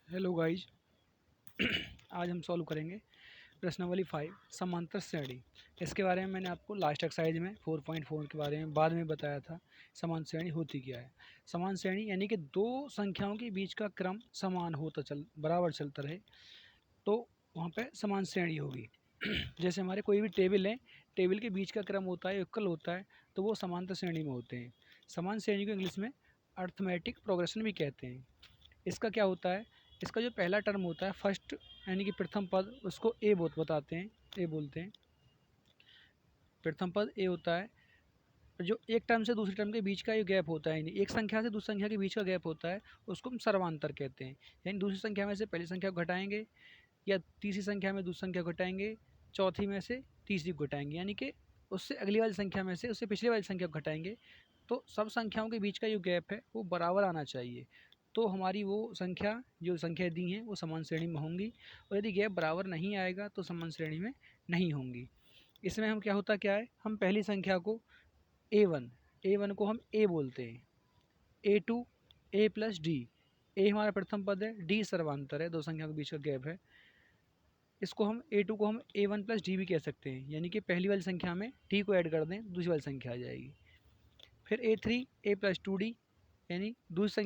Hello guys. आज हम solve करेंगे प्रश्नावली 5 समांतर श्रेणी। इसके बारे में मैंने आपको लास्ट एक्सरसाइज में 4.4 के बारे में बाद में बताया था। समान श्रेणी होती क्या है? समान श्रेणी यानी कि दो संख्याओं के बीच का क्रम समान होता बराबर चलता रहे तो वहाँ पे समान श्रेणी होगी। जैसे हमारे कोई भी टेबल है, टेबल के बीच का क्रम होता है, इक्वल होता है, तो वो समांतर श्रेणी में होते हैं। समान श्रेणी को इंग्लिश में अर्थमेटिक प्रोग्रेशन भी कहते हैं। इसका क्या होता है? इसका जो पहला टर्म होता है फर्स्ट यानी कि प्रथम पद, उसको ए बताते हैं, ए बोलते हैं। प्रथम पद ए होता है। जो एक टर्म से दूसरे टर्म के बीच का ये गैप होता है, एक संख्या से दूसरी संख्या के बीच का गैप होता है, उसको हम सर्वांतर कहते हैं। यानी दूसरी संख्या में से पहली संख्या को घटाएंगे, या तीसरी संख्या में दूसरी संख्या को घटाएंगे, चौथी में से तीसरी को घटाएंगे, यानी कि उससे अगली वाली संख्या में से उससे पिछली वाली संख्या को घटाएंगे। तो सब संख्याओं के बीच का जो गैप है वो बराबर आना चाहिए, तो हमारी वो संख्या जो संख्या दी हैं वो समान श्रेणी में होंगी। और यदि गैप बराबर नहीं आएगा तो समान श्रेणी में नहीं होंगी। इसमें हम क्या है, हम पहली संख्या को ए वन को हम ए बोलते हैं, ए2 ए प्लस डी। ए हमारा प्रथम पद है, डी सर्वांतर है, दो संख्या के बीच का गैप है। इसको हम ए2 को हम ए1 प्लस डी भी कह सकते हैं, यानी कि पहली वाली संख्या में डी को ऐड कर दें, दूसरी वाली संख्या आ जाएगी। फिर ए3 ए प्लस टू डी, यानी दूसरी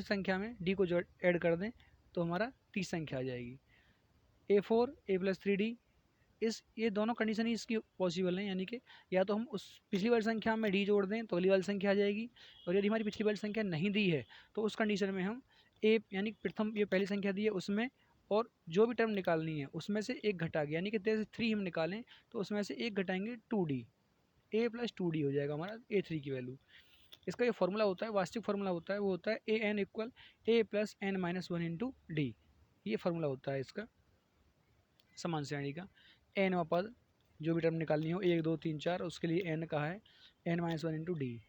संख्या में डी को जो ऐड कर दें तो हमारा तीसरी संख्या आ जाएगी। ए4 ए प्लस थ्री डी, ये दोनों कंडीशन ही इसकी पॉसिबल है, यानी कि या तो हम उस पिछली वाली संख्या में डी जोड़ दें तो अगली वाली संख्या आ जाएगी, और यदि हमारी पिछली वाली संख्या नहीं दी है तो उस कंडीशन में हम ए यानी प्रथम ये पहली संख्या दी है उसमें, और जो भी टर्म निकालनी है उसमें से एक घटा के, यानी कि जैसे 3 हम निकालें तो उसमें से एक घटाएंगे 2d, ए प्लस टू डी हो जाएगा हमारा ए3 की वैल्यू। इसका जो फॉर्मूला होता है, वास्तविक फार्मूला होता है, वो होता है A N equal A plus N minus one into D. ये फार्मूला होता है इसका समान श्रेणी का। एन वा पद जो भी टर्म निकालनी हो, 1 2 3 4, उसके लिए एन का है N minus one into D.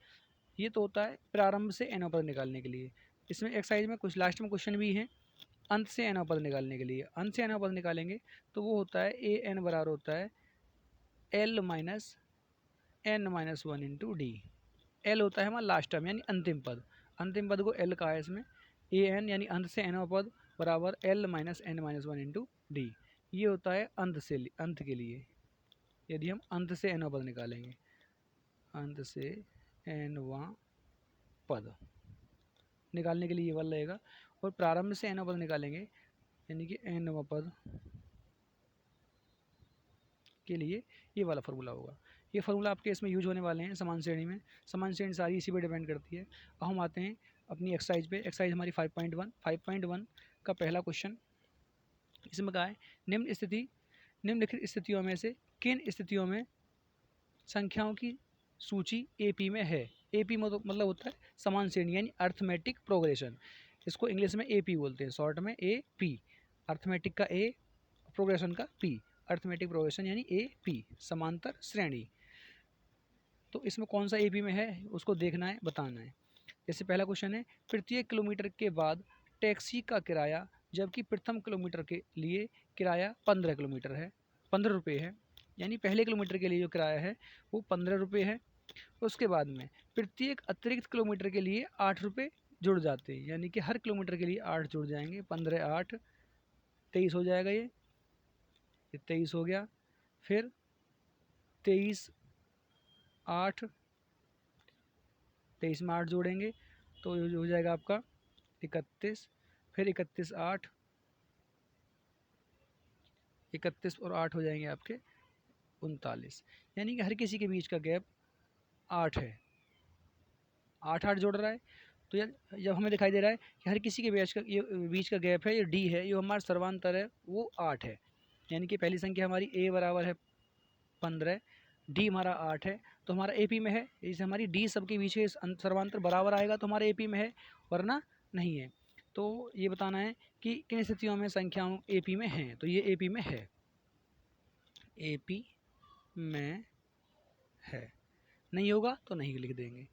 ये तो होता है प्रारंभ से एन पद निकालने के लिए। इसमें एक्सरसाइज में कुछ लास्ट में क्वेश्चन भी है अंत से एन पद निकालने के लिए। अंत से एन पद निकालेंगे तो वो होता है ए एन बराबर होता है L minus N minus one into D. L होता है हमारा लास्ट टर्म यानी अंतिम पद, अंतिम पद को एल कहा है इसमें। ए एन यानी अंत से एन पद बराबर L minus N minus one into D. ये होता है अंत के लिए, यदि हम अंत से एन पद निकालेंगे, अंत से एनवा पद निकालने के लिए ये वाला रहेगा। और प्रारंभ से एन पद निकालेंगे यानी कि एनवा पद के लिए ये वाला फार्मूला होगा। ये फार्मूला आपके इसमें यूज होने वाले हैं समान श्रेणी में। समान श्रेणी सारी इसी पर डिपेंड करती है। अब हम आते हैं अपनी एक्सरसाइज पे। एक्सरसाइज हमारी 5.1 का पहला क्वेश्चन इसमें कहा है निम्नलिखित स्थितियों में से किन स्थितियों में संख्याओं की सूची एपी में है। एपी मतलब होता है समान श्रेणी यानी अर्थमेटिक प्रोग्रेशन। इसको इंग्लिश में एपी बोलते हैं, शॉर्ट में ए पी। अर्थमेटिक का ए, प्रोग्रेशन का पी, अर्थमेटिक प्रोग्रेशन यानी ए पी, समांतर श्रेणी। तो इसमें कौन सा एपी में है उसको देखना है, बताना है। जैसे पहला क्वेश्चन है, प्रत्येक किलोमीटर के बाद टैक्सी का किराया, जबकि प्रथम किलोमीटर के लिए किराया 15 किलोमीटर है 15 रुपये है, यानी पहले किलोमीटर के लिए जो किराया है वो 15 रुपये है। उसके बाद में प्रत्येक अतिरिक्त किलोमीटर के लिए 8 रुपये जुड़ जाते हैं, यानी कि हर किलोमीटर के लिए 8 जुड़ जाएंगे। 15 8 23 हो जाएगा, ये 23 हो गया। फिर 23 8, 23 में 8 जोड़ेंगे तो हो जाएगा आपका 31। फिर 31 8, 31 और 8 हो जाएंगे आपके 39, यानी कि हर किसी के बीच का गैप 8 है। 8 8 जोड़ रहा है, तो यार जब हमें दिखाई दे रहा है कि हर किसी के बीच का गैप है, ये डी है, ये हमारा सर्वांतर है, वो 8 है। यानी कि पहली संख्या हमारी ए बराबर है 15, डी हमारा 8 है, तो हमारा एपी में है। इसे हमारी डी सबके बीच के सर्वांतर बराबर आएगा तो हमारा एपी में है, वरना नहीं है। तो ये बताना है कि किन स्थितियों में संख्याओं एपी में हैं। तो ये एपी में है, एपी में है, नहीं होगा तो नहीं लिख देंगे।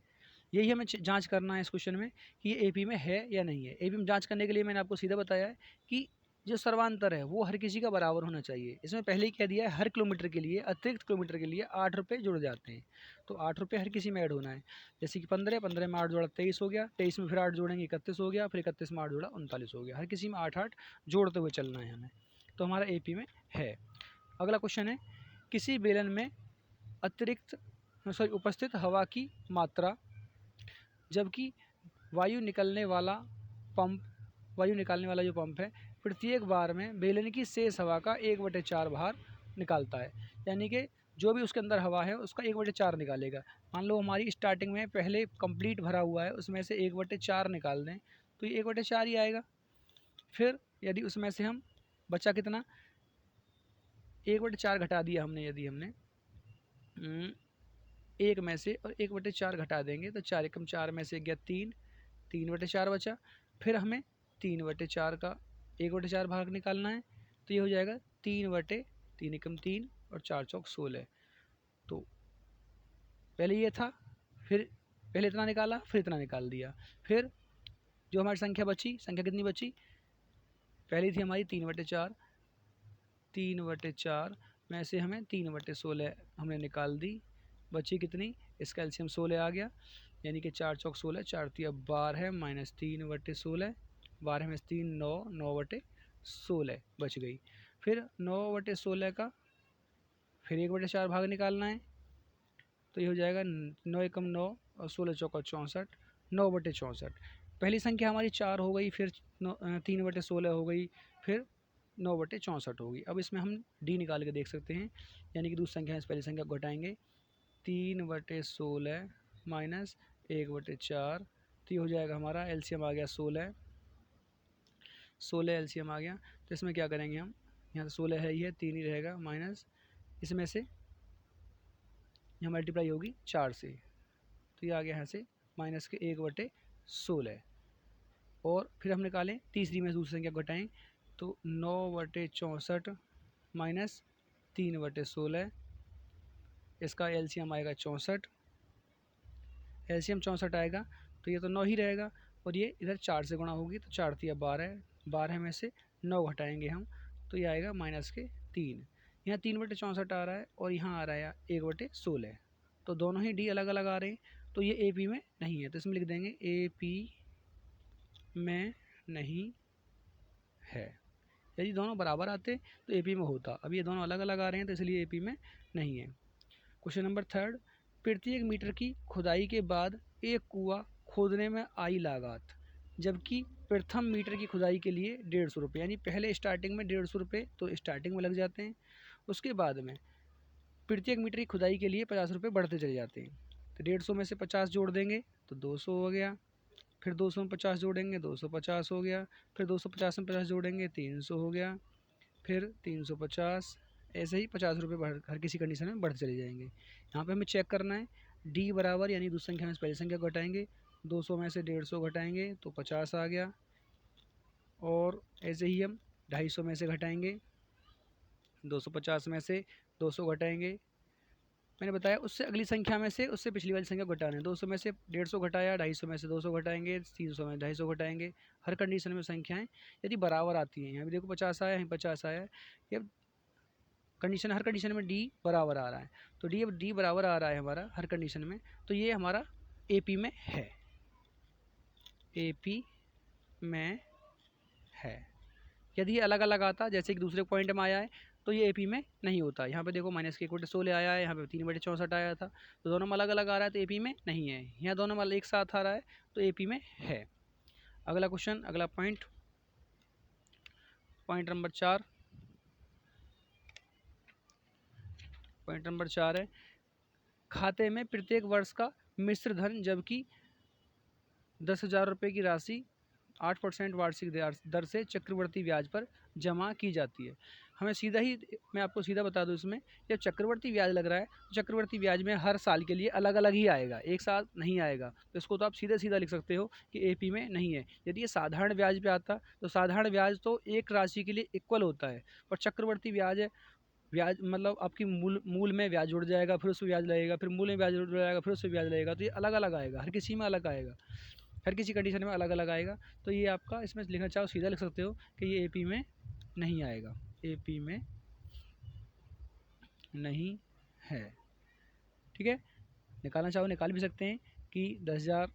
यही हमें जांच करना है इस क्वेश्चन में कि ये एपी में है या नहीं है। एपी में जांच करने के लिए मैंने आपको सीधा बताया है कि जो सर्वांतर है वो हर किसी का बराबर होना चाहिए। इसमें पहले ही कह दिया है हर किलोमीटर के लिए, अतिरिक्त किलोमीटर के लिए 8 रुपये जुड़ जाते हैं। तो 8 रुपये हर किसी में ऐड होना है। जैसे कि 15 में 8 जोड़ा 23 हो गया, 23 में फिर 8 जोड़ेंगे 31 हो गया, फिर 31 में 8 जोड़ा 39 हो गया। हर किसी में 8 जोड़ते हुए चलना है हमें। तो हमारा AP में है। अगला क्वेश्चन है, किसी बेलन में उपस्थित हवा की मात्रा जबकि वायु निकालने वाला जो पंप है प्रत्येक बार में बेलन की शेष हवा का 1/4 भार निकालता है। यानी कि जो भी उसके अंदर हवा है उसका 1/4 निकालेगा। मान लो हमारी स्टार्टिंग में पहले कंप्लीट भरा हुआ है, उसमें से 1/4 निकाल दें तो ये 1/4 ही आएगा। फिर यदि उसमें से हम बचा कितना, 1/4 घटा दिया हमने, यदि हमने 1 में से और 1/4 घटा देंगे तो 4 एकम 4 में से गया 3/4 बचा। फिर हमें 3/4 का 1/4 भाग निकालना है, तो ये हो जाएगा 3 एकम 3 और 4 चौक 16। तो पहले ये था, फिर पहले इतना निकाला, फिर इतना निकाल दिया। फिर जो हमारी संख्या बची, संख्या कितनी बची, पहली थी हमारी 3/4, 3/4 में से हमें 3/16 हमने निकाल दी, बची कितनी, इसका एलसीएम 16 आ गया। यानी कि 4 चौक 16, 4 तिया 12 माइनस 3/16, 12 में 3 9, 9/16 बच गई। फिर 9/16 का फिर 1/4 भाग निकालना है, तो ये हो जाएगा 9 एकम 9 और 16 चौका 64, 9/64। पहली संख्या हमारी 4 हो गई, फिर 3/16 हो गई, फिर 9/64 होगी। अब इसमें हम डी निकाल के देख सकते हैं, यानी कि दूसरी संख्या से पहली संख्या को घटाएंगे, 3/16 माइनस 1/4, तो ये हो जाएगा हमारा एलसीएम आ गया 16 एलसीएम आ गया। तो इसमें क्या करेंगे हम, यहाँ से 16 है, ये 3 ही रहेगा, माइनस इसमें से यहाँ मल्टीप्लाई होगी 4 से, तो ये आ गया यहाँ से माइनस के 1/16। और फिर हम निकालें तीसरी में दूसरी संख्या घटाएं तो 9/64 माइनस 3/16, इसका एलसीएम आएगा 64, एलसीएम 64 आएगा, तो ये तो 9 ही रहेगा और ये इधर 4 से गुणा होगी, तो 4 तिया 12, 12 में से 9 घटाएंगे हम, तो ये आएगा माइनस के 3। यहाँ 3/64 आ रहा है और यहाँ आ रहा है 1/16, तो दोनों ही डी अलग अलग आ रहे हैं, तो ये AP में नहीं है। तो इसमें लिख देंगे AP में नहीं है। यदि दोनों बराबर आते तो AP में होता, अब ये दोनों अलग अलग आ रहे हैं तो इसलिए AP में नहीं है। क्वेश्चन नंबर 3, प्रत्येक मीटर की खुदाई के बाद एक कुआं खोदने में आई लागत जबकि प्रथम मीटर की खुदाई के लिए 150 रुपये, यानी पहले स्टार्टिंग में 150 रुपये तो स्टार्टिंग में लग जाते हैं, उसके बाद में प्रत्येक मीटर की खुदाई के लिए 50 रुपये बढ़ते चले जाते हैं। तो 150 में से 50 जोड़ देंगे तो 200 हो गया, फिर 200 में 50 जोड़ेंगे 250 हो गया, फिर 250 में 50 जोड़ेंगे 300 हो गया, फिर 350, ऐसे ही 50 रुपये हर किसी कंडीशन में बढ़ते चले जाएंगे। यहाँ पे हमें चेक करना है डी बराबर, यानी दूसरी संख्या में पहली संख्या को घटाएंगे, 200 में से 150 घटाएंगे तो 50 आ गया, और ऐसे ही हम 250 में से घटाएंगे, 250 में से 200 घटाएंगे, मैंने बताया उससे अगली संख्या में से उससे पिछली वाली संख्या घटाना है। 200 में से 150 घटाया, 250 में से 200 घटाएंगे, 300 में 250 घटाएंगे। हर कंडीशन में संख्याएं यदि बराबर आती हैं, यहाँ भी देखो 50 आया, यहाँ 50 आया, ये कंडीशन, हर कंडीशन में डी बराबर आ रहा है, तो डी बराबर आ रहा है हमारा हर कंडीशन में, तो ये हमारा AP में है, AP में है। यदि ये अलग अलग आता, जैसे कि दूसरे पॉइंट में आया है, तो ये AP में नहीं होता। यहाँ पे देखो माइनस के 1/16 आया है, यहाँ पे 3/64 आया था, तो दोनों में अलग अलग आ रहा है तो AP में नहीं है। यहाँ दोनों में एक साथ आ रहा है तो AP में है। अगला क्वेश्चन, अगला पॉइंट नंबर 4, पॉइंट नंबर 4 है, खाते में प्रत्येक वर्ष का मिश्र धन जबकि 10,000 रुपये की राशि 8% वार्षिक दर से चक्रवर्ती ब्याज पर जमा की जाती है। हमें सीधा ही, मैं आपको सीधा बता दूं, इसमें जब चक्रवर्ती ब्याज लग रहा है तो चक्रवर्ती ब्याज में हर साल के लिए अलग अलग ही आएगा, एक साथ नहीं आएगा, तो इसको तो आप सीधा सीधा लिख सकते हो कि AP में नहीं है। यदि ये साधारण ब्याज पे आता तो साधारण ब्याज तो एक राशि के लिए इक्वल होता है, और चक्रवर्ती ब्याज है, ब्याज मतलब आपकी मूल में ब्याज जुड़ जाएगा, फिर उसमें ब्याज लगेगा, फिर मूल में ब्याज जुड़ जाएगा, फिर उसमें ब्याज लगेगा, तो ये अलग अलग आएगा, हर किसी में अलग आएगा। हर किसी कंडीशन में अलग अलग आएगा। तो ये आपका इसमें लिखना चाहो सीधा लिख सकते हो कि ये AP में नहीं आएगा, AP में नहीं है। ठीक है, निकालना चाहो निकाल भी सकते हैं कि 10,000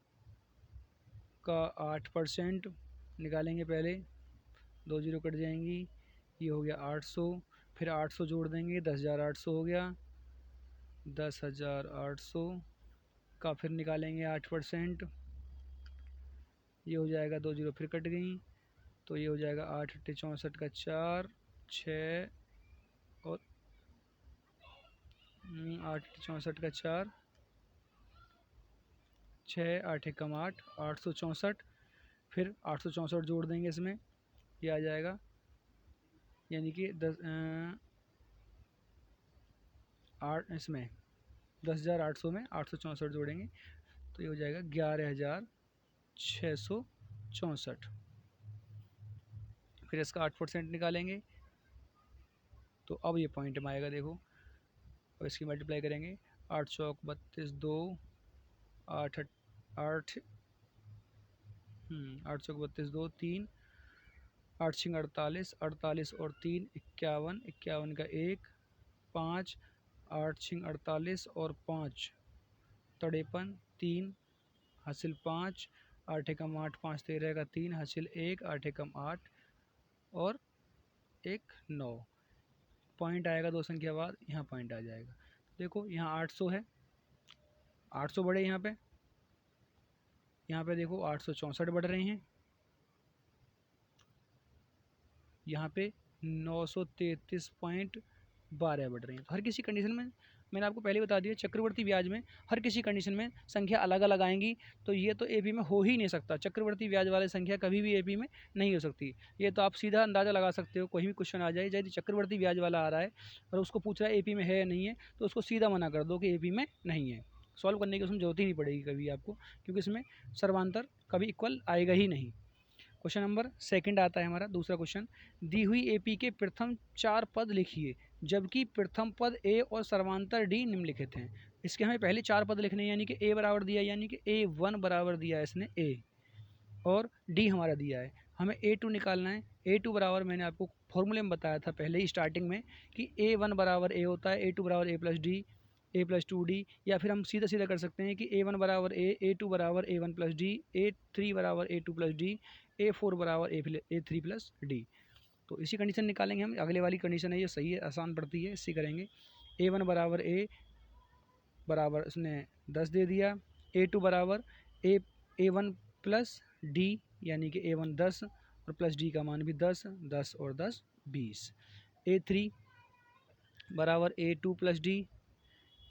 का 8% निकालेंगे। पहले 2 जीरो कट जाएंगी, ये हो गया 800, फिर 800 जोड़ देंगे, 10,800 हो गया। 10,800 का फिर निकालेंगे 8%, ये हो जाएगा 2 जीरो फिर कट गई, तो ये हो जाएगा 8 अट्ठे 64 का 4 6 और 8 64 का 4 6 8 एकम 8 864, फिर 864 जोड़ देंगे इसमें, ये आ जाएगा, यानी कि 10,800 में 864 जोड़ेंगे तो ये हो जाएगा 11,664। फिर इसका 8% निकालेंगे तो अब ये पॉइंट में आएगा। देखो अब इसकी मल्टीप्लाई करेंगे, 8 चौक 32 2 8 8 8 चौक 32 2 3 8 छिंग 48 48 और 3 51 51 का 1 5 8 छिंग 48 और 5 53 3 हासिल 5 8 एकम 8 5 13 का 3 हासिल 1 8 एकम 8 और 1 9 पॉइंट आएगा। दो संख्या बाद यहाँ पॉइंट आ जाएगा। देखो यहाँ 800 है, 800 बढ़े यहाँ पे देखो 864 बढ़ रहे हैं, यहाँ पे 933.12 बढ़ रहे हैं। तो हर किसी कंडीशन में मैंने आपको पहले बता दिया, चक्रवर्ती ब्याज में हर किसी कंडीशन में संख्या अलग अलग आएंगी। तो ये तो AP में हो ही नहीं सकता, चक्रवर्ती ब्याज वाली संख्या कभी भी AP में नहीं हो सकती। ये तो आप सीधा अंदाज़ा लगा सकते हो, कोई भी क्वेश्चन आ जाए यदि चक्रवर्ती ब्याज वाला आ रहा है और उसको पूछ रहा है AP में है या नहीं है, तो उसको सीधा मना कर दो कि AP में नहीं है। सॉल्व करने की उसमें जरूरत ही नहीं पड़ेगी कभी आपको, क्योंकि इसमें सर्वांतर कभी इक्वल आएगा ही नहीं। क्वेश्चन नंबर सेकंड आता है हमारा दूसरा क्वेश्चन, दी हुई AP के प्रथम 4 पद लिखिए जबकि प्रथम पद A और सर्वांतर D निम्नलिखित हैं। इसके हमें पहले 4 पद लिखने हैं, यानी कि A बराबर दिया है, यानी कि A1 बराबर दिया है इसने A, और D हमारा दिया है, हमें A2 निकालना है। A2 बराबर मैंने आपको फॉर्मूले में बताया था पहले ही स्टार्टिंग में कि A1 बराबर A होता है, A2 बराबर A प्लस D, A+2D, या फिर हम सीधा सीधा कर सकते हैं कि A1 बराबर A, A2 बराबर A1 प्लस D, A3 बराबर A2 प्लस D, A4 बराबर A3 प्लस D। तो इसी कंडीशन निकालेंगे हम। अगले वाली कंडीशन है ये सही है, आसान पड़ती है, इसी करेंगे। A1 बराबर A बराबर इसने 10 दे दिया, A2 बराबर A1 प्लस D, यानी कि A1 10 और प्लस D का मान भी 10 10 और 10 20। A3 बराबर A2 प्लस D,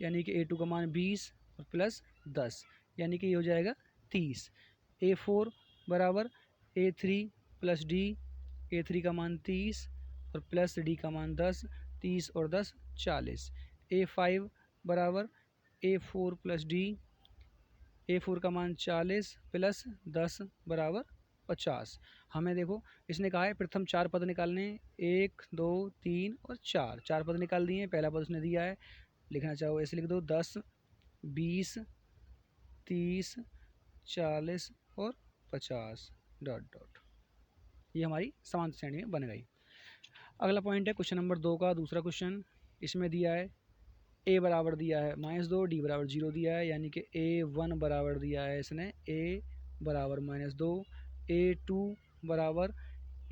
यानी कि A2 का मान 20 और प्लस 10, यानी कि ये हो जाएगा 30। A4 बराबर A3 प्लस D, A3 का मान 30 और प्लस D का मान 10, 30 और 10 40। A5 बराबर A4 प्लस D, A4 का मान 40 प्लस 10 बराबर 50। हमें देखो इसने कहा है प्रथम 4 पद निकालने, 1 2 3 और 4 पद निकाल दिए। पहला पद उसने दिया है, लिखना चाहो ऐसे लिख दो 10 20 30 40 और 50 डॉट डॉट। ये हमारी समांतर श्रेणी में बन गई। अगला पॉइंट है क्वेश्चन नंबर 2 का दूसरा क्वेश्चन। इसमें दिया है A बराबर दिया है -2, D बराबर 0 दिया है, यानी कि A1 बराबर दिया है इसने A बराबर -2, A2 बराबर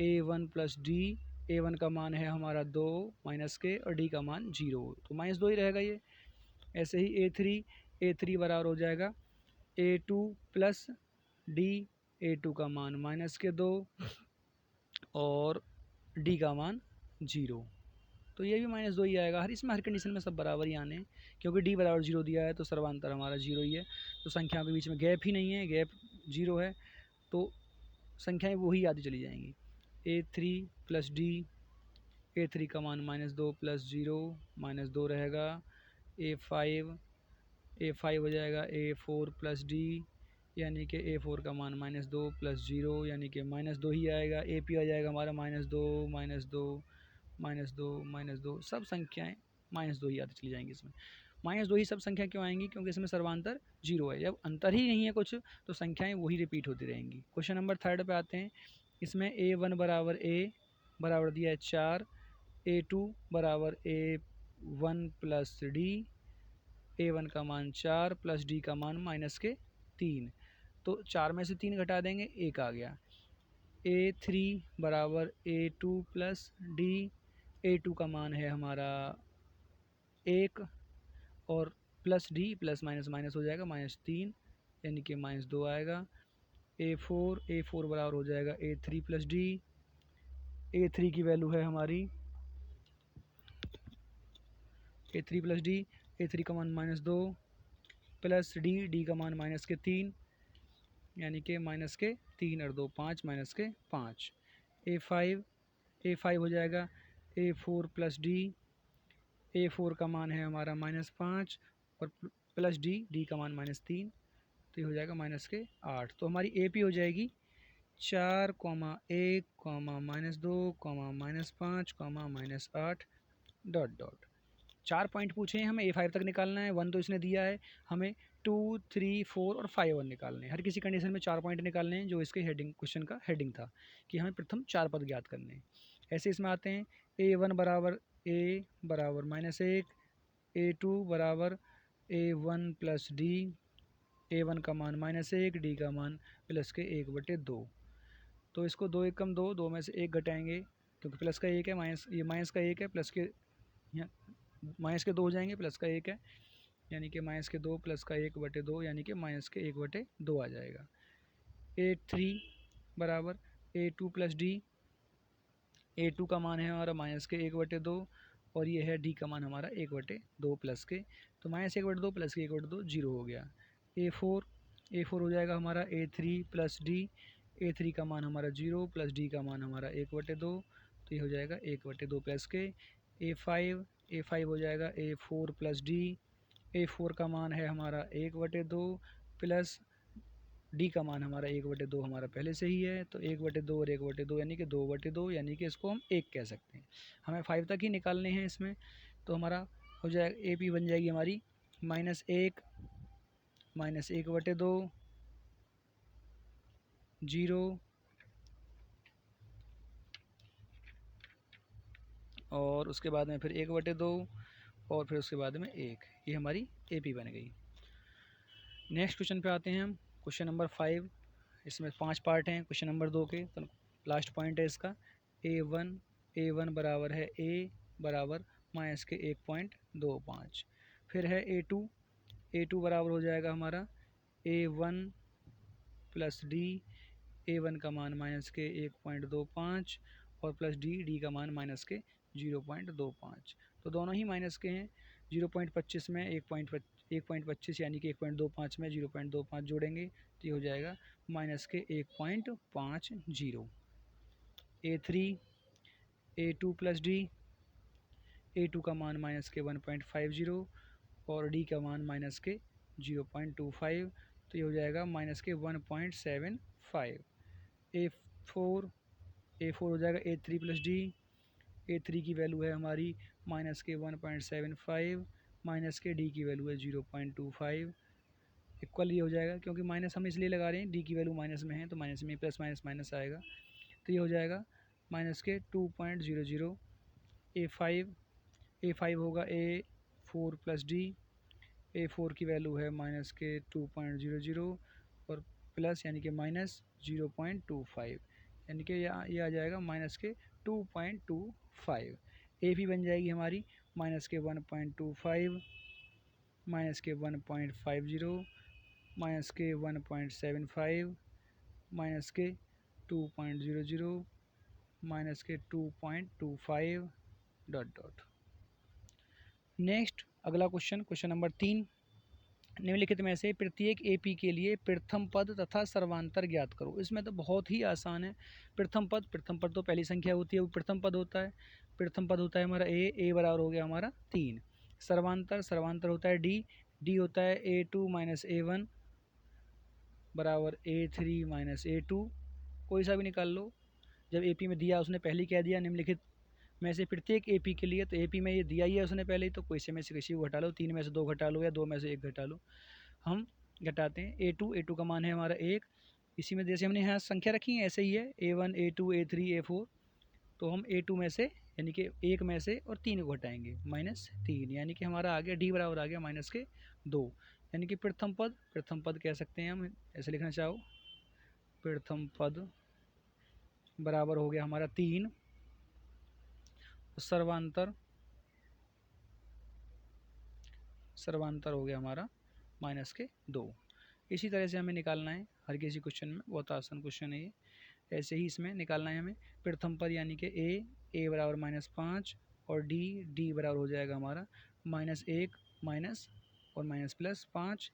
A1 प्लस D, A1 का मान है हमारा 2 माइनस के और D का मान 0, तो -2 ही रहेगा ये। ऐसे ही A3 बराबर हो जाएगा A2 प्लस D, A2 का मान -2 और D का मान 0, तो ये भी -2 ही आएगा। हर कंडीशन में सब बराबर ही आने हैं, क्योंकि D बराबर 0 दिया है तो सर्वांतर हमारा 0 ही है। तो संख्याओं के बीच में गैप ही नहीं है, गैप 0 है, तो संख्याएं वही आती चली जाएंगी। A3 प्लस D, A3 का मान -2 प्लस 0 -2 रहेगा। A5 हो जाएगा A4 प्लस D, यानी कि A4 का मान -2 प्लस 0, यानी कि -2 ही आएगा। AP आ जाएगा हमारा -2 -2 -2 -2, सब संख्याएं -2 ही आती चली जाएंगी इसमें। -2 ही सब संख्या क्यों आएंगी? क्योंकि इसमें सर्वांतर 0 है। जब अंतर ही नहीं है कुछ तो संख्याएं वही रिपीट होती रहेंगी। क्वेश्चन नंबर 3 पे आते हैं। इसमें A1 बराबर A बराबर दिया है 4, A2 बराबर A1 प्लस डी, A1 का मान 4 प्लस डी का मान -3। तो 4 में से 3 घटा देंगे, 1 आ गया। A3 बराबर A2 प्लस डी, A2 का मान है हमारा 1 और plus D plus minus minus हो जाएगा -3 यानी कि -2 आएगा। A4 बराबर हो जाएगा A3 प्लस डी, A3 की वैल्यू है हमारी A3 प्लस डी, A3 का मान -2 प्लस डी का मान -3 यानी कि -3 और 2 5 -5। A5 हो जाएगा A4 प्लस डी, A4 का मान है हमारा -5 और प्लस डी का मान -3, तो ये हो जाएगा -8। तो हमारी AP हो जाएगी 4, 1, -2, -5, -8 डॉट डॉट। 4 पॉइंट पूछे हैं, हमें A5 तक निकालना है। 1 तो इसने दिया है, हमें 2, 3, 4 और 5 1 निकालने हैं। हर किसी कंडीशन में 4 पॉइंट निकालने हैं, जो इसके हेडिंग क्वेश्चन का हेडिंग था कि हमें प्रथम 4 पद ज्ञात करने हैं। ऐसे इसमें आते हैं A1 बराबर A बराबर -1, A2 बराबर A1 प्लस डी, A1 का मान -1, डी का मान प्लस के 1/2। तो इसको 2 1 कम 2, 2 में से 1 घटाएंगे क्योंकि प्लस का 1 है, माइनस का 1 है, प्लस के यहाँ माइनस के 2 हो जाएंगे, प्लस का 1 है यानी कि -2 प्लस का 1/2 यानी कि -1/2 आ जाएगा। A3 बराबर A2 प्लस डी, A2 का मान है हमारा -1/2 और ये है डी का मान हमारा 1/2 प्लस के, तो -1/2 प्लस के 1/2 0 हो गया। A4 हो जाएगा हमारा A3 प्लस डी, A3 का मान हमारा 0 प्लस डी का मान हमारा 1/2, तो ये हो जाएगा 1/2 प्लस के। A5 हो जाएगा A4 प्लस डी, A4 का मान है हमारा 1/2 प्लस डी का मान हमारा 1/2 हमारा पहले से ही है, तो 1/2 और 1/2 यानी कि 2/2 यानी कि इसको हम 1 कह सकते हैं। हमें 5 तक ही निकालने हैं इसमें, तो हमारा हो जाएगा AP बन जाएगी हमारी -1 -1/2 0 और उसके बाद में फिर 1/2 और फिर उसके बाद में 1। ये हमारी AP बन गई। नेक्स्ट क्वेश्चन पे आते हैं हम। क्वेश्चन नंबर 5, इसमें 5 पार्ट हैं क्वेश्चन नंबर 2 के, तो लास्ट पॉइंट है इसका। A1 बराबर है A बराबर -1.25। फिर है A2 बराबर हो जाएगा हमारा A1 प्लस डी, A1 का मान -1.25 और प्लस डी का मान -0.25। तो दोनों ही माइनस के हैं। 0.25 में 1.25 यानी कि 1.25 में 0.25 जोड़ेंगे तो ये हो जाएगा -1.50। A3 A2 plus D, A2 का मान -1.50 और डी का मान -0.25, तो ये हो जाएगा -1.75। A4 हो जाएगा A3 प्लस डी, A3 की वैल्यू है हमारी -1.75 माइनस के डी की वैल्यू है 0.25। इक्वल ये हो जाएगा क्योंकि माइनस हम इसलिए लगा रहे हैं, डी की वैल्यू माइनस में है तो माइनस में प्लस माइनस माइनस आएगा, तो ये हो जाएगा -2.00। A5 होगा A4 प्लस डी, A4 की वैल्यू है -2.00 और प्लस यानी कि -0.25 यानी कि ये आ जाएगा -2.25। AP बन जाएगी हमारी -1.25 -1.50 -1.75 -2.00 -2.25 डॉट डॉट। नेक्स्ट अगला क्वेश्चन नंबर 3, निम्नलिखित में से प्रत्येक AP के लिए प्रथम पद तथा सर्वांतर ज्ञात करो। इसमें तो बहुत ही आसान है। प्रथम पद तो पहली संख्या होती है, वो प्रथम पद होता है। प्रथम पद होता है हमारा A बराबर हो गया हमारा 3। सर्वांतर होता है D होता है A2 माइनस A1 बराबर A3 माइनस A2। कोई सा भी निकाल लो, जब AP में दिया उसने पहले कह दिया निम्नलिखित में से प्रत्येक ए पी के लिए, तो ए पी में ये दिया ही है उसने पहले ही, तो कोई से में से किसी को घटा लो, 3 में से 2 घटा लो या 2 में से 1 घटा लो। हम घटाते हैं ए टू का मान है हमारा 1, इसी में जैसे हमने यहाँ संख्या रखी है ऐसे ही है A1 A2 A3 A4, तो हम A2 में से यानी कि 1 में से और 3 को घटाएंगे -3, यानी कि हमारा आ गया D बराबर आ गया -2, यानी कि प्रथम पद कह सकते हैं हम, ऐसे लिखना चाहो, प्रथम पद बराबर हो गया हमारा 3, सर्वांतर हो गया हमारा -2। इसी तरह से हमें निकालना है हर किसी क्वेश्चन में, बहुत आसान क्वेश्चन है ये। ऐसे ही इसमें निकालना है हमें प्रथम पद, यानी कि a बराबर -5 और d बराबर हो जाएगा हमारा -1 माइनस और माइनस प्लस 5,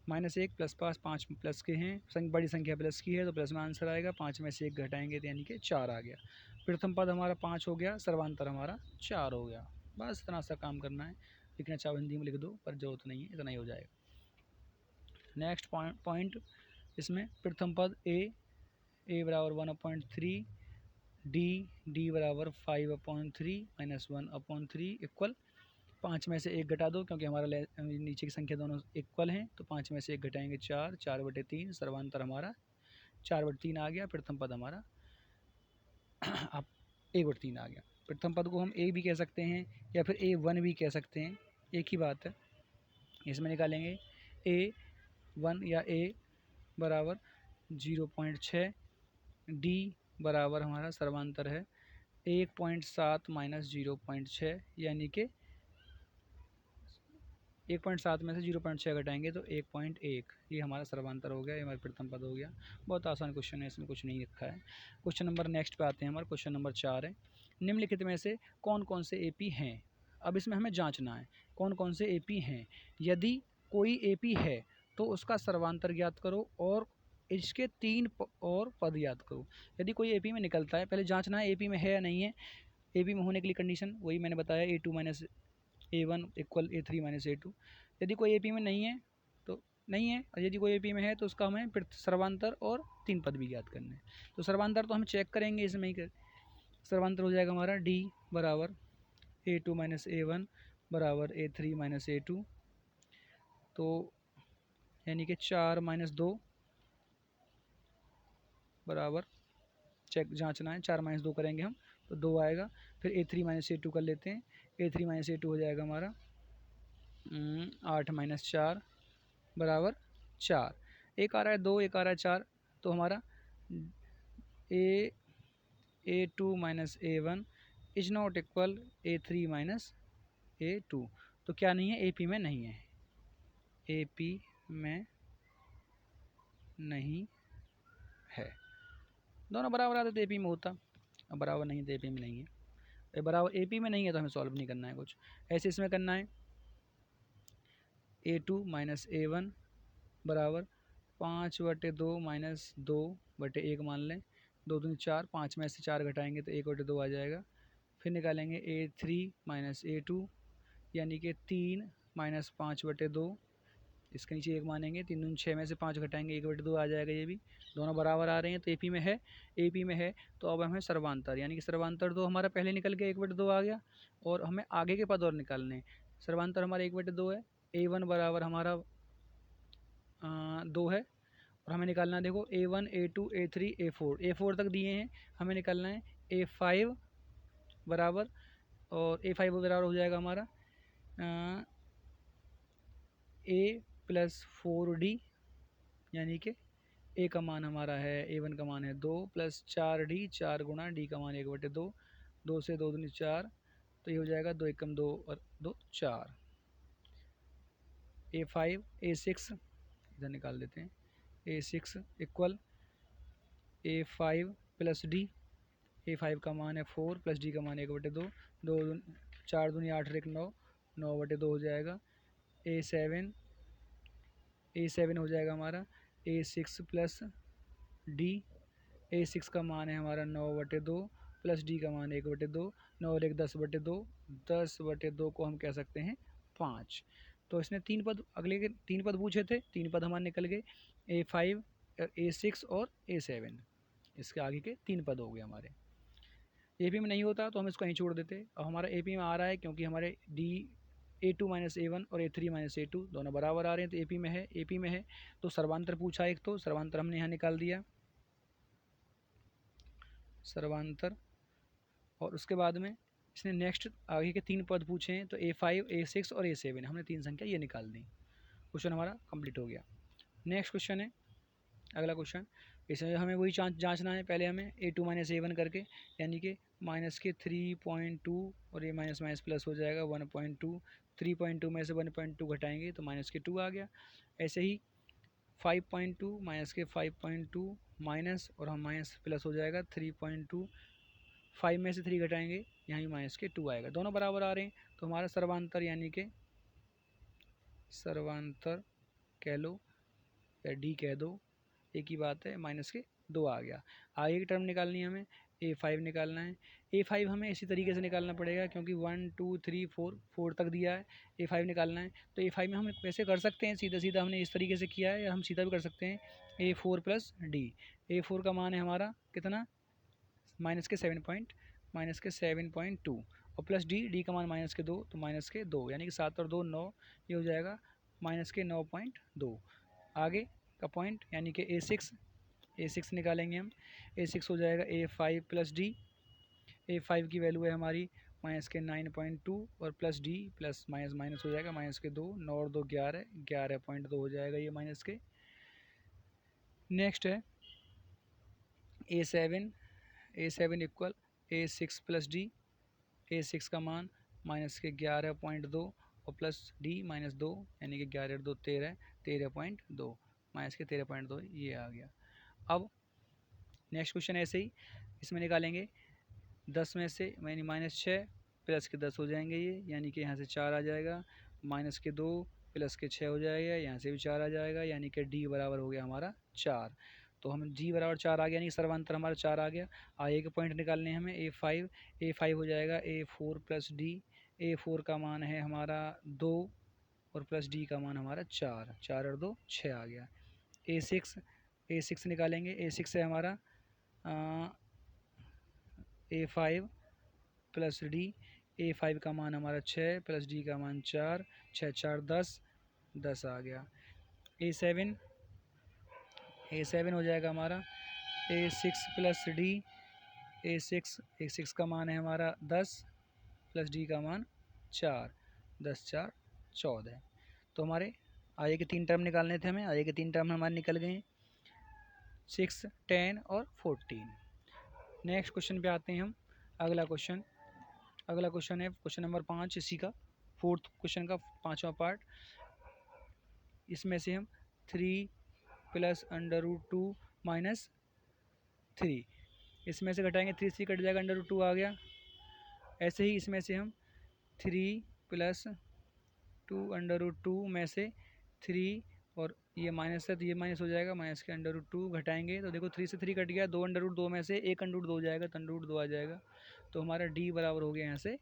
-1 + 5, 5 प्लस के हैं, बड़ी संख्या प्लस की है तो प्लस में आंसर आएगा, 5 में से 1 घटाएंगे तो यानी कि 4 आ गया। प्रथम पद हमारा 5 हो गया, सर्वांतर हमारा 4 हो गया। बस इतना सा काम करना है, लिखना चाहो हिंदी में लिख दो, पर जरूरत नहीं है, इतना ही हो जाएगा। नेक्स्ट पॉइंट इसमें प्रथम पद a बराबर 1/3, d बराबर 5/3 -1/3 इक्वल 5 में से 1 घटा दो, क्योंकि हमारा नीचे की संख्या दोनों इक्वल हैं, तो 5 में से 1 घटाएंगे 4, 4/3, सर्वांतर हमारा 4/3 आ गया, प्रथम पद हमारा अब 1/3 आ गया। प्रथम पद को हम a भी कह सकते हैं या फिर A1 भी कह सकते हैं, एक ही बात है। इसमें निकालेंगे A1 या a बराबर 0.6, d बराबर हमारा सर्वांतर है 1.7 - 0.6, यानी कि 1.7 में से 0.6 घटाएंगे तो 1.1, ये हमारा सर्वांतर हो गया, ये हमारा प्रथम पद हो गया। बहुत आसान क्वेश्चन है, इसमें कुछ नहीं लिखा है। क्वेश्चन नंबर नेक्स्ट पे आते हैं, हमारा क्वेश्चन नंबर 4 है, निम्नलिखित में से कौन कौन से एपी हैं। अब इसमें हमें जांचना है कौन कौन से एपी हैं। यदि कोई एपी है तो उसका सर्वांतर ज्ञात करो और इसके 3 और पद याद करो। यदि कोई एपी में निकलता है, पहले जांचना है एपी में है या नहीं है। एपी में होने के लिए कंडीशन वही मैंने बताया, A2 - A1 = A3 - A2। यदि कोई एपी में नहीं है तो नहीं है, और यदि कोई एपी में है तो उसका हमें सर्वांतर और 3 पद भी ज्ञात करने हैं। तो सर्वांतर तो हम चेक करेंगे इसमें ही, सर्वांतर हो जाएगा हमारा D बराबर A2 - A1 बराबर A3 - A2, तो यानी कि 4 - 2 बराबर, चेक जांचना है, 4 - 2 करेंगे हम तो 2 आएगा। फिर A3 - A2 कर लेते हैं, A3 - A2 हो जाएगा हमारा 8 - 4 बराबर 4। एक आ रहा है 2, एक आ रहा है 4, तो हमारा A2 - A1 is not equal A3 - A2। तो क्या नहीं है, AP में नहीं है, AP में नहीं है। दोनों बराबर आते तो AP में होता, अब बराबर नहीं तो AP में नहीं है। बराबर AP में नहीं है तो हमें सॉल्व नहीं करना है कुछ, ऐसे इसमें करना है। A2 - A1 बराबर 5/2 - 2/1 मान लें, 2 दूनी 4, 5 में से 4 घटाएंगे तो 1/2 आ जाएगा। फिर निकालेंगे A3 - A2, यानी कि 3 - 5/2, इसके नीचे 1 मानेंगे, 3 दूनी 6 में से 5 घटाएंगे 1/2 आ जाएगा। ये भी दोनों बराबर आ रहे हैं तो AP में है, AP में है तो अब हमें सर्वांतर, यानी कि सर्वांतर तो हमारा पहले निकल गया 1/2 आ गया, और हमें आगे के पद और निकालने हैं। सर्वांतर हमारा 1/2 है, A1 बराबर हमारा 2 है, और हमें निकालना है देखो A1 A2 A3 A4 तक दिए हैं, हमें निकालना है A5 बराबर, और A5 बराबर हो जाएगा हमारा A + 4D, यानी कि A का मान हमारा है, A1 का मान है 2 + 4D, 4 गुणा D का मान 1/2, 2 से 2 दूनी 4, तो ये हो जाएगा 2 एकम 2 और 2 4। A5 A6 इधर निकाल देते हैं, A6 equal A5 + D, A5 का मान है 4 + D का मान 1/2, 2 4 दूनी 8 और 1 9, 9/2 हो जाएगा। A7 हो जाएगा हमारा A6 + D, A6 का मान है हमारा 9/2 + D का मान 1/2, 9 और 1 10/2, 10/2 को हम कह सकते हैं 5। तो इसने 3 पद, अगले के 3 पद पूछे थे, 3 पद हमारे निकल गए, A5 A6 और A7, इसके आगे के 3 पद हो गए हमारे। AP में नहीं होता तो हम इसको कहीं छोड़ देते। अब हमारा AP में आ रहा है क्योंकि हमारे A2 माइनस A1 और A3 माइनस A2 दोनों बराबर आ रहे हैं, तो AP में है तो सर्वांतर पूछा एक, तो सर्वांतर हमने यहाँ निकाल दिया सर्वांतर। और उसके बाद में इसने नेक्स्ट आगे के 3 पद पूछे हैं, तो A5 A6 और A7 हमने 3 संख्या ये निकाल दी। क्वेश्चन हमारा कंप्लीट हो गया। नेक्स्ट क्वेश्चन है, अगला क्वेश्चन, इसमें हमें वही जांचना है। पहले हमें A2 माइनस A1 करके, यानी कि माइनस के 3.2 और ये माइनस माइनस प्लस हो जाएगा 1.2, 3.2 में से 1.2 घटाएंगे तो माइनस के 2 आ गया। ऐसे ही 5.2 माइनस के 5.2 माइनस और हम माइनस प्लस हो जाएगा 3.2, 5 में से 3 घटाएंगे यहाँ माइनस के 2 आएगा, दोनों बराबर आ रहे हैं। तो हमारा सर्वांतर यानी कि सर्वांतर कह लो या डी कह दो, एक ही बात है, माइनस के 2 आ गया। आगे की टर्म निकालनी है हमें, A5 निकालना है। A5 हमें इसी तरीके से निकालना पड़ेगा क्योंकि 1 2 3 4 तक दिया है, A5 निकालना है। तो A5 में हम वैसे कर सकते हैं, सीधा सीधा हमने इस तरीके से किया है, या हम सीधा भी कर सकते हैं A4 प्लस डी। A4 का मान है हमारा कितना, माइनस के 7.2 और प्लस डी का मान माइनस के 2, तो माइनस के 2 यानी कि 7 और 2 9, ये हो जाएगा माइनस के 9.2। आगे का पॉइंट यानी कि A6 निकालेंगे हम। A6 हो जाएगा A5 प्लस डी। A5 की वैल्यू है हमारी माइनस के 9.2 और plus D plus minus minus हो जाएगा माइनस के 2, 9 और 2 11, 11.2 हो जाएगा ये माइनस के। नेक्स्ट है A7 equal A6 plus D. A6 का मान माइनस के 11.2 और प्लस डी माइनस 2 यानी कि 11 2 13, 13.2 माइनस के 13.2 ये आ गया। अब नेक्स्ट क्वेश्चन ऐसे ही इसमें निकालेंगे 10 में से यानी माइनस 6 प्लस के 10 हो जाएंगे ये, यानी कि यहाँ से 4 आ जाएगा, माइनस के 2 प्लस के 6 हो जाएगा, यहाँ से भी 4 आ जाएगा, यानी कि डी बराबर हो गया हमारा 4। तो हम डी बराबर 4 आ गया, यानी सर्वांतर हमारा 4 आ गया। आगे के पॉइंट निकालने हमें A5 हो जाएगा A4 प्लस डी। A4 का मान है हमारा 2 और प्लस डी का मान हमारा 4, 4 और 2 6 आ गया। A6 निकालेंगे, A6 है हमारा A5 प्लस डी। A5 का मान हमारा 6 प्लस डी का मान 4, 6 4 10, 10 आ गया। A7 हो जाएगा हमारा A6 प्लस डी। A6 का मान है हमारा 10 प्लस डी का मान 4, 10 4 14। तो हमारे आगे के 3 टर्म निकालने थे हमें, आगे के 3 टर्म हमारे निकल गए 6 10 और 14। नेक्स्ट क्वेश्चन पे आते हैं हम। अगला क्वेश्चन है क्वेश्चन नंबर 5 इसी का, फोर्थ क्वेश्चन का 5वां पार्ट। इसमें से हम 3 प्लस अंडर रूट 2 माइनस 3, इसमें से घटाएंगे 3 3 कट जाएगा, अंडर रूट 2 आ गया। ऐसे ही इसमें से हम 3 प्लस 2 अंडर रूट 2 में से 3 और ये माइनस है तो ये माइनस हो जाएगा, माइनस के अंडर रूट 2 घटाएंगे तो देखो 3 से 3 कट गया, 2 अंडर रूट 2 में से 1 अंडर रूट 2 हो जाएगा, तो अंडर रूट 2 आ जाएगा। तो हमारा डी बराबर हो गया यहाँ से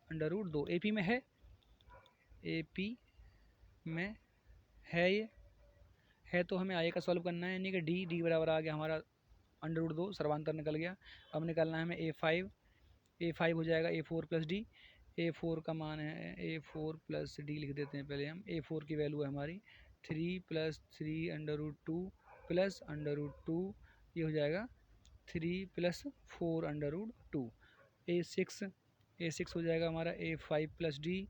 अंडर रूट 2। AP में है, AP में है, ये है तो हमें आगे का सॉल्व करना है, यानी कि डी बराबर आ गया हमारा अंडर रूट 2, सर्वांतर निकल गया। अब निकालना है हमें A5 हो जाएगा A4 प्लस डी। A4 का मान है A4 प्लस डी लिख देते हैं पहले हम। A4 की वैल्यू है हमारी 3 plus 3 under root 2 plus under root 2, ये हो जाएगा 3 प्लस 4 अंडर रूट 2। A6 हो जाएगा हमारा A5 प्लस डी।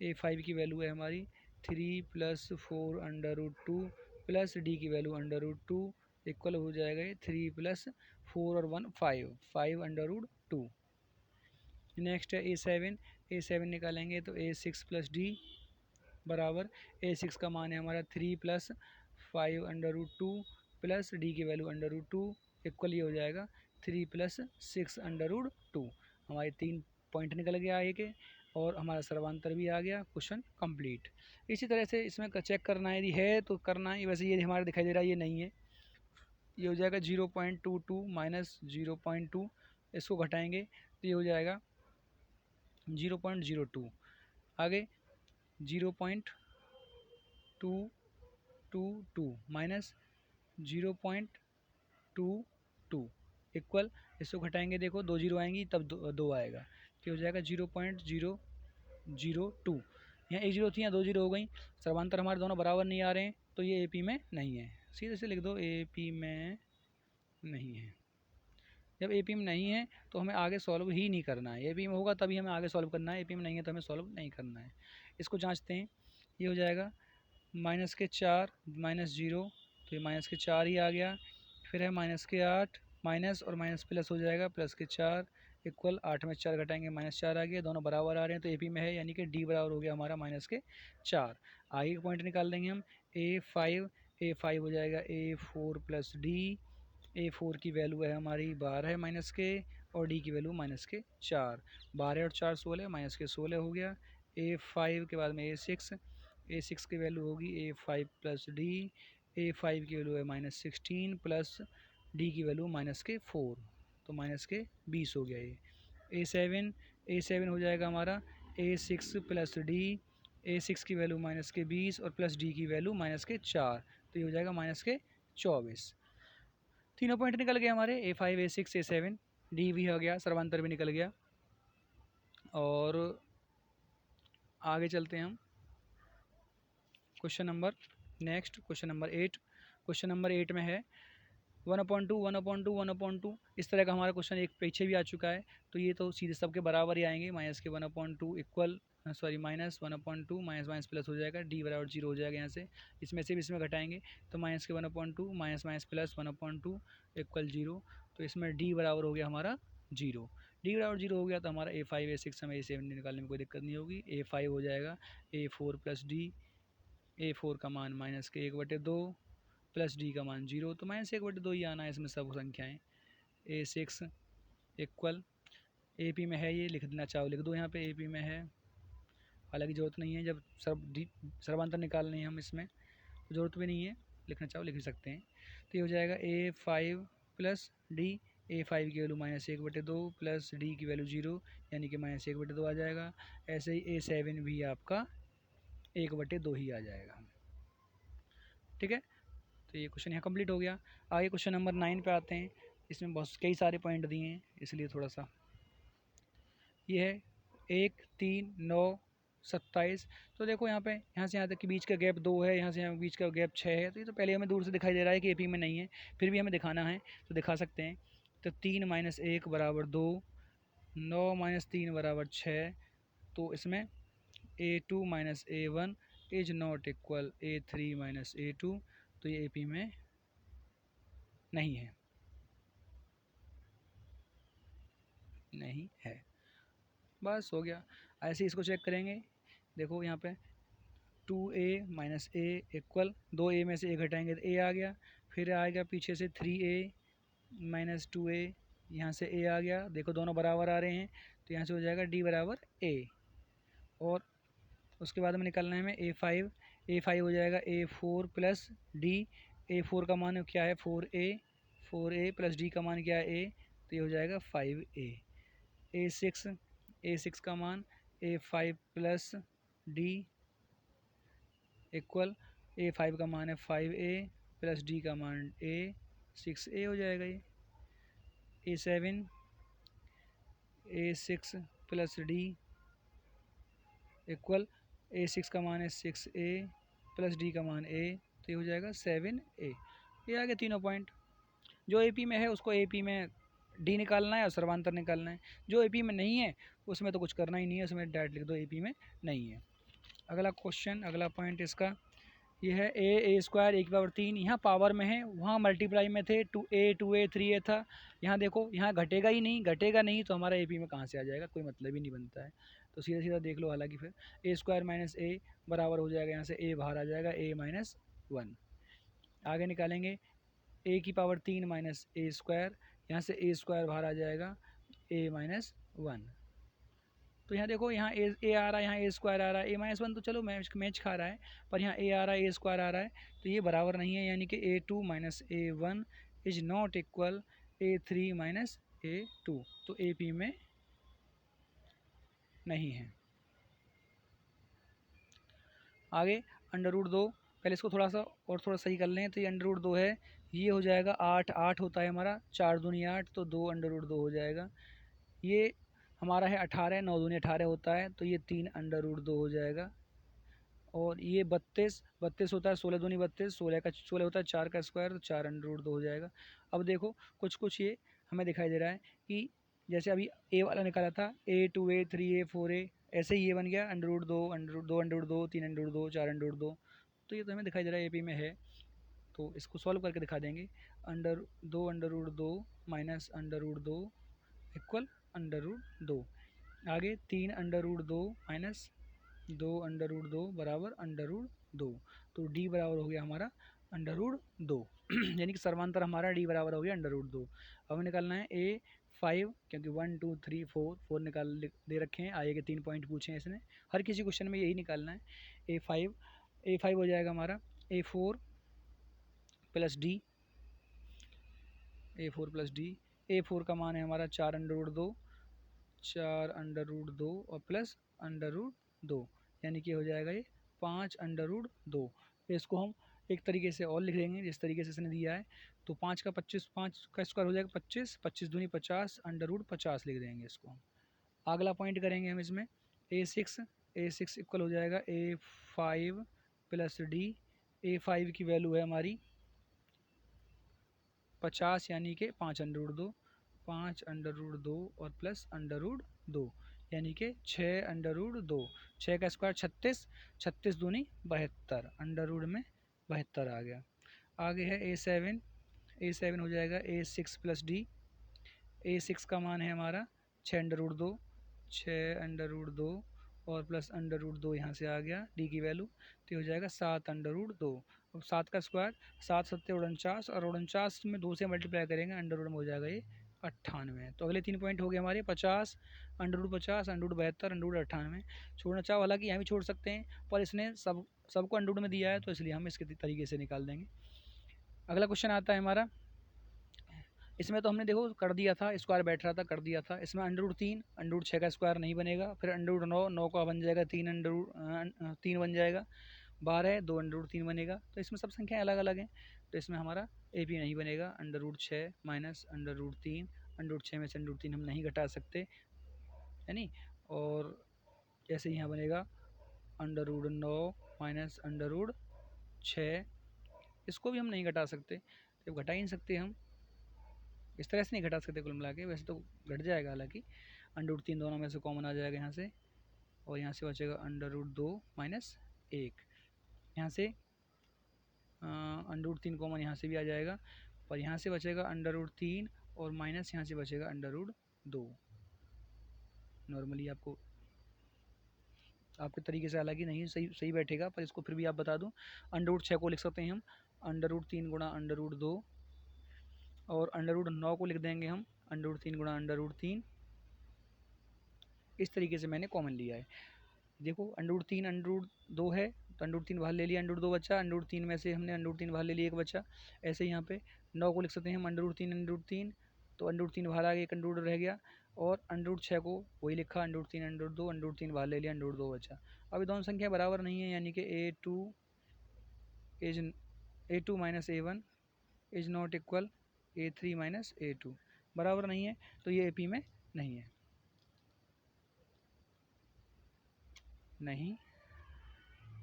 A5 की वैल्यू है हमारी 3 plus 4 under root 2 plus D की वैल्यू अंडर रूट 2, इक्वल हो जाएगा ये 3 प्लस 4 और 1 5 अंडर रूट 2। नेक्स्ट है A7 निकालेंगे तो A6 प्लस डी बराबर A6 का मान है हमारा 3 plus 5 under root 2 plus D की वैल्यू अंडर रूट 2, इक्वल ये हो जाएगा 3 प्लस 6 अंडर रूट 2। हमारे 3 पॉइंट निकल गया आगे के और हमारा सर्वांतर भी आ गया। Question complete. इसी तरह से इसमें चेक करना है, यदि है तो करना है, वैसे ये हमारा दिखाई दे रहा है ये नहीं है, ये हो जाएगा 0.22 माइनस 0.2, इसको घटाएंगे तो ये हो जाएगा 0.02। आगे 0.222 माइनस 0.22, इक्वल, इसको घटाएंगे देखो 2 जीरो आएंगी तब 2 आएगा, तो हो जाएगा 0.002। यहाँ एक जीरो थी, यहाँ 2 जीरो हो गई, सर्वांतर हमारे दोनों बराबर नहीं आ रहे हैं, तो ये AP में नहीं है। सीधे से लिख दो AP में नहीं है। जब AP में नहीं है तो हमें आगे सॉल्व ही नहीं करना है, AP में होगा तभी हमें आगे सॉल्व करना है, AP में नहीं है तो हमें सॉल्व नहीं करना है। इसको जांचते हैं, ये हो जाएगा -4 -0, तो ये -4 ही आ गया। फिर है -8, माइनस और माइनस प्लस हो जाएगा, +4 इक्वल 8 में 4 घटाएंगे -4 आ गया, दोनों बराबर आ रहे हैं तो AP में है, यानी कि D बराबर हो गया हमारा -4। आगे का पॉइंट निकाल देंगे हम, A5 हो जाएगा A4 + D। A4 की वैल्यू है हमारी 12 -के, और D की वैल्यू -4। 12 और 4 16, -16 हो गया। A5 के बाद में A6 की वैल्यू होगी A5 + D। A5 की वैल्यू है -16 प्लस D की वैल्यू -4, तो -20 हो गया ये। A7 हो जाएगा हमारा A6 + D। A6 की वैल्यू -20 और प्लस D की वैल्यू -4, तो ये हो जाएगा -24। तीनों पॉइंट निकल गए हमारे, A5 A6 A7, D भी हो गया, सर्वांतर भी निकल गया। और आगे चलते हैं हम क्वेश्चन नंबर 8। क्वेश्चन नंबर 8 में है 1/2 1/2 1/2, इस तरह का हमारा क्वेश्चन एक पीछे भी आ चुका है, तो ये तो सीधे सबके बराबर ही आएंगे। -1/2 इक्वल -1/2 माइनस प्लस हो जाएगा, D बराबर 0 हो जाएगा यहाँ से, इसमें से भी इसमें घटाएंगे तो -1/2 माइनस प्लस 1/2 इक्वल 0, तो इसमें D बराबर हो गया हमारा 0। D बराबर 0 हो गया तो हमारा A5 A6 हमें A7 निकालने में कोई दिक्कत नहीं होगी। A5 हो जाएगा A4 + D, A4 का मान -1/2 प्लस D का मान 0, तो -1/2 ही आना है इसमें सब संख्याएं। A6 इक्वल AP में है, ये लिख देना चाहो लिख दो यहाँ पे, AP में है, हालांकि ज़रूरत नहीं है, जब सर्वांतर निकालने हैं हम इसमें तो ज़रूरत भी नहीं है, लिखना चाहो लिख सकते हैं। तो ये हो जाएगा A5 + D। A5 की वैल्यू -1/2 प्लस D की वैल्यू 0, यानी कि -1/2 आ जाएगा। ऐसे ही A7 भी आपका 1/2 ही आ जाएगा। ठीक है, तो ये क्वेश्चन यहाँ कंप्लीट हो गया। आगे क्वेश्चन नंबर 9 पे आते हैं, इसमें बहुत कई सारे पॉइंट दिए हैं, इसलिए थोड़ा सा ये है 1 3 9 27। तो देखो यहाँ पे यहाँ से यहाँ तक के बीच का गैप 2 है, यहाँ से यहाँ बीच का गैप 6 है, तो ये तो पहले हमें दूर से दिखाई दे रहा है कि AP में नहीं है, फिर भी हमें दिखाना है तो दिखा सकते हैं। तो 3 - 1 = 2, 9 - 3 = 6, तो इसमें A2 - A1 is not equal A3 - A2, तो ये AP में नहीं है, नहीं है। बस हो गया। ऐसे इसको चेक करेंगे, देखो यहाँ पे 2A - A इक्वल 2A में से A घटाएंगे तो A आ गया, फिर आएगा पीछे से 3A - 2A, यहाँ से A आ गया, देखो दोनों बराबर आ रहे हैं, तो यहाँ से हो जाएगा D बराबर A। और उसके बाद में निकालना है हमें A5 हो जाएगा A4 + D। A4 का मान क्या है 4A + D का मान क्या है A, तो ये हो जाएगा 5A। A6 का मान A5 + D इक्वल A5 का मान है 5A + D का मान A 6A हो जाएगा ये। A7 A6 + D equal A6 का मान है 6A + D का मान A, तो ये हो जाएगा 7A। ये आ गए तीनों पॉइंट। जो AP में है उसको AP में D निकालना है और सर्वांतर निकालना है, जो AP में नहीं है उसमें तो कुछ करना ही नहीं है, उसमें डायरेक्ट लिख दो AP में नहीं है। अगला क्वेश्चन, अगला पॉइंट इसका ये है A² (1/3), यहाँ पावर में है, वहाँ मल्टीप्लाई में थे 2A 3A था, यहाँ देखो यहाँ घटेगा ही नहीं, घटेगा नहीं तो हमारा AP में कहाँ से आ जाएगा, कोई मतलब ही नहीं बनता है। तो सीधा सीधा देख लो, हालांकि फिर A² - A बराबर हो जाएगा, यहाँ से A बाहर आ जाएगा A-1। आगे निकालेंगे A³ -A², यहाँ से A² बाहर आ जाएगा A-1। तो यहाँ देखो यहाँ A आ रहा है, यहाँ A² आ रहा है, A-1 तो चलो मैच खा रहा है, पर यहाँ A आ रहा है A² आ रहा है, तो ये बराबर नहीं है, यानी कि A2 - A1 is not equal A3 - A2, तो AP में नहीं है। आगे √2, पहले इसको थोड़ा सा और थोड़ा सही कर लें, तो ये √2 है, ये हो जाएगा 8, 8 होता है हमारा, 4 दूनी 8 तो 2 अंडर रूट 2 हो जाएगा। ये हमारा है 18, 9 दूनी 18 होता है तो ये 3 अंडर रूट 2 हो जाएगा। और ये 32, 32 होता है, 16 दूनी 32, 16 का 16 होता है 4 का स्क्वायर तो 4 अंडर रूट 2 हो जाएगा। अब देखो कुछ कुछ ये हमें दिखाई दे रहा है कि जैसे अभी ए वाला निकाला था A2 A3 A4 A, ऐसे ही ये बन गया under root 2 under root 2 under root 2 3 under root 2 4 under root 2। तो ये तो हमें दिखाई दे रहा है AP में है, तो इसको सॉल्व करके दिखा देंगे। Under root 2 minus under root 2 equal under root 2। आगे 3 under root 2 minus 2 under root 2 बराबर अंडर रूट 2। तो डी बराबर हो गया हमारा अंडर रूट 2 यानी कि सर्वांतर हमारा डी बराबर हो गया अंडर रूट 2। अब हमें निकालना है A5, क्योंकि 1 2 3 4 निकाल दे रखे हैं, आगे के 3 पॉइंट पूछे हैं इसने, हर किसी क्वेश्चन में यही निकालना है। A5 हो जाएगा हमारा A4 plus D, A4 plus D. A4 का मान है हमारा 4 अंडर रूट 2, 4 अंडर रूट 2 और प्लस अंडर रूट 2, यानी कि हो जाएगा ये 5 अंडर रूट 2। इसको हम एक तरीके से और लिख देंगे जिस तरीके से इसने दिया है, तो 5 का 25, 5 का स्क्वायर हो जाएगा 25, 25 दूनी 50 अंडर रूट 50 लिख देंगे इसको हम। अगला पॉइंट करेंगे हम इसमें A6 इक्वल हो जाएगा A5 प्लस डी। A5 की वैल्यू है हमारी 50, यानी कि 5 अंडर रूट 2, 5 अंडर रूट 2 और प्लस अंडर रूट 2, यानी कि 6 अंडर रूट 2। 6 का स्क्वायर 36, 36 दूनी 72, अंडर रूट में 72 आ गया। आगे है A7 हो जाएगा A6 प्लस डी। A6 का मान है हमारा 6 अंडर रूट 2, 6 अंडर रूट 2 और प्लस अंडर रूट 2 यहाँ से आ गया डी की वैल्यू, तो हो जाएगा 7 अंडर रूट 2। अब 7 का स्क्वायर 7 सत्ते 49 और 49 में 2 से मल्टीप्लाई करेंगे अंडर रूट में हो जाएगा ये 98। तो अगले 3 पॉइंट हो गए हमारे 50 under root 50 under root 72 under root 98। छोड़ना चाहो हालांकि यहाँ भी छोड़ सकते हैं, पर इसने सबको अंडर रूट में दिया है तो इसलिए हम इसके तरीके से निकाल देंगे। अगला क्वेश्चन आता है हमारा, इसमें तो हमने देखो कर दिया था, स्क्वायर बैठ रहा था कर दिया था। इसमें अंडर रूट 3 अंडर रूट 6 का स्क्वायर नहीं बनेगा, फिर अंडर रूट 9 9 का बन जाएगा 3 अंडर रूट 3 बन जाएगा, 12 2 अंडर रूट 3 बनेगा। तो इसमें सब संख्याएं अलग अलग हैं, तो इसमें हमारा AP नहीं बनेगा। Under root 6 minus under root 3, under root 6 में से अंडर रूट 3 हम नहीं घटा सकते है नी। और जैसे यहाँ बनेगा under root 9 minus under root 6, इसको भी हम नहीं घटा सकते, तो घटा ही नहीं सकते हम, इस तरह से नहीं घटा सकते कुल मिला के। वैसे तो घट जाएगा हालांकि, अंडर रूट 3 दोनों में से कॉमन आ जाएगा यहाँ से, और यहाँ से बचेगा अंडर रूट 2 माइनस 1। यहाँ से अंडर रूट 3 कॉमन यहाँ से भी आ जाएगा, पर यहाँ से बचेगा अंडर रूट 3 और माइनस यहाँ से बचेगा अंडर रूट 2। नॉर्मली आपके तरीके से हालांकि नहीं सही सही बैठेगा, पर इसको फिर भी आप बता दूँ। अंडर रूट 6 को लिख सकते हैं हम अंडर रूट 3 गुणा अंडर रूट 2, और अंडर रूट 9 को लिख देंगे हम अंडर रूट 3 गुणा अंडर रूट 3। इस तरीके से मैंने कॉमन लिया है। देखो अंडर रूट 3 अंडर रूट 2 है, तो अंडर रूट 3 बाहर ले लिया, अंडर रूट 2 बचा, अंडर रूट 3 में से हमने अंडर रूट 3 बाहर ले लिया, एक बचा। ऐसे यहाँ पे 9 को लिख सकते हैं हम अंडर रूट 3 तो अंडर रूट 3 बाहर आ गया, एक अंडर रूट रह गया। और अंडर रूट 6 को वही लिखा under root 3 under root 2, under root 3 बाहर ले लिया, अंडर रूट 2 बचा। अब ये दोनों संख्या बराबर नहीं है, यानी कि A2 minus A1 is not equal A3 minus A2, बराबर नहीं है, तो ये AP में नहीं है, नहीं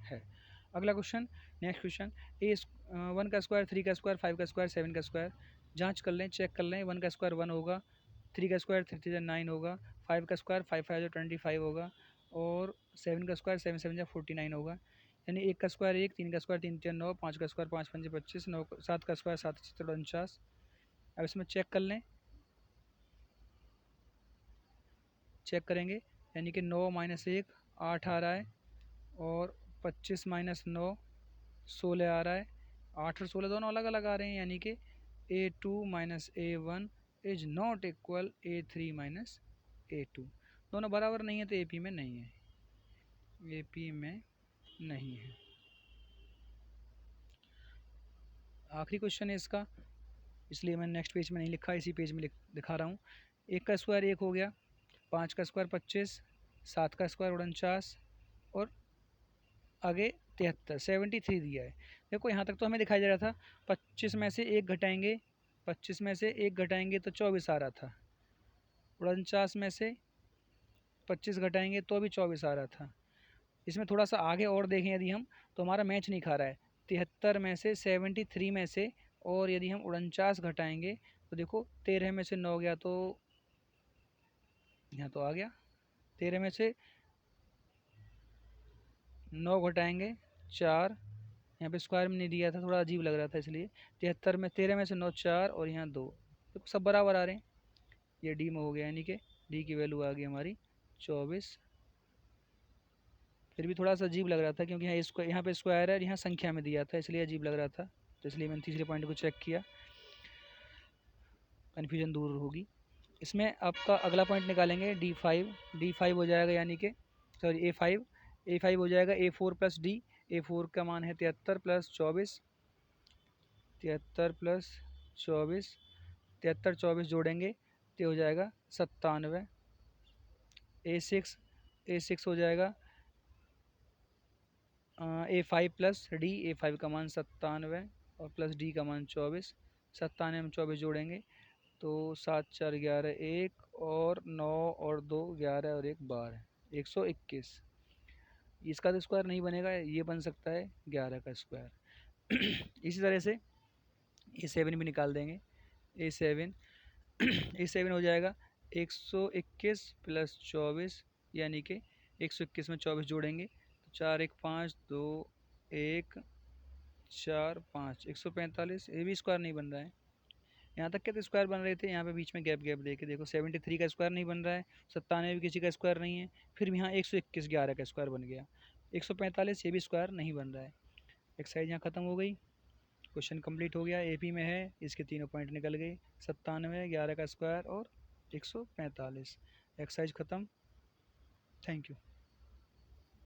है। अगला क्वेश्चन, नेक्स्ट क्वेश्चन, A1 का स्क्वायर 3 का स्क्वायर 5 का स्क्वायर 7 का स्क्वायर, जांच कर लें, चेक कर लें। 1 का स्क्वायर 1 होगा, 3 का स्क्वायर 3 3 9 होगा, 5 का स्क्वायर 5 5 25 होगा, और 7 का स्क्वायर 7 7 49 होगा। यानी 1 का स्क्वायर 1, 3 का स्क्वायर 3 3 9, 5 का स्क्वायर 5 5 25, 9 7 का स्क्वायर 7 7 49। अब इसमें चेक कर लें, चेक करेंगे, यानी कि 9 माइनस 1 8 आ रहा है, और 25 माइनस 9 16 आ रहा है। 8 और 16 दोनों अलग अलग आ रहे हैं, यानी कि A2 minus A1 is not equal A3 minus A2, दोनों बराबर नहीं है, तो AP में नहीं है, AP में नहीं है। आखिरी क्वेश्चन है इसका, इसलिए मैं नेक्स्ट पेज में नहीं लिखा, इसी पेज में दिखा रहा हूँ। 1 का स्क्वायर 1 हो गया, 5 का स्क्वायर 25, 7 का स्क्वायर 49, और आगे 73 73 दिया है। देखो यहाँ तक तो हमें दिखाई दे रहा था 25 में से एक घटाएंगे, 25 में से एक घटाएंगे तो 24 आ रहा था। 49 में से 25 घटाएंगे तो भी 24 आ रहा था। इसमें थोड़ा सा आगे और देखें यदि हम, तो हमारा मैच नहीं खा रहा है। 73 में से 73 में से, और यदि हम 49 घटाएंगे तो देखो 13 में से 9 गया तो यहाँ तो आ गया। 13 में से 9 घटाएंगे 4, यहाँ पे स्क्वायर में नहीं दिया था, थोड़ा अजीब लग रहा था इसलिए। 73 में 13 में से 9 4 और यहाँ 2, तो सब बराबर आ रहे हैं। ये डी में हो गया, यानी कि डी की वैल्यू आ गई हमारी 24। फिर भी थोड़ा सा अजीब लग रहा था क्योंकि यहाँ पे स्क्वायर है, यहाँ संख्या में दिया था, इसलिए अजीब लग रहा था। तो इसलिए मैंने तीसरे पॉइंट को चेक किया, कन्फ्यूजन दूर होगी। इसमें आपका अगला पॉइंट निकालेंगे D5। D5 हो जाएगा, यानी कि सॉरी A5। A5 हो जाएगा A4 प्लस D। A4 का मान है 73 प्लस 24, 73 प्लस 24, 73 24 जोड़ेंगे तो हो जाएगा 97। A6 हो जाएगा A5 प्लस D। A5 का मान 97 और प्लस D का मान 24। 97 में 24 जोड़ेंगे तो 7 4 11 1 और 9 और 2 11 और 1 12, 121। इसका तो स्क्वायर नहीं बनेगा, ये बन सकता है 11 का स्क्वायर। इसी तरह से A7 भी निकाल देंगे। A7 A7 हो जाएगा 121 प्लस 24, यानी कि 121 में 24 जोड़ेंगे तो 4 1 5 2 1 4 5, 145। ये भी स्क्वायर नहीं बन रहा है। यहाँ तक के तो स्क्वायर बन रहे थे, यहाँ पे बीच में गैप गैप देके देखो 73 का स्क्वायर नहीं बन रहा है, 97 भी किसी का स्क्वायर नहीं है, फिर भी यहाँ 121 11 का स्क्वायर बन गया। 145 ये भी स्क्वायर नहीं बन रहा है। एक्सरसाइज यहाँ ख़त्म हो गई, क्वेश्चन कंप्लीट हो गया। AP में है, इसके तीनों पॉइंट निकल गए, 97 11 का स्क्वायर और 145। एक्सरसाइज ख़त्म। Thank you.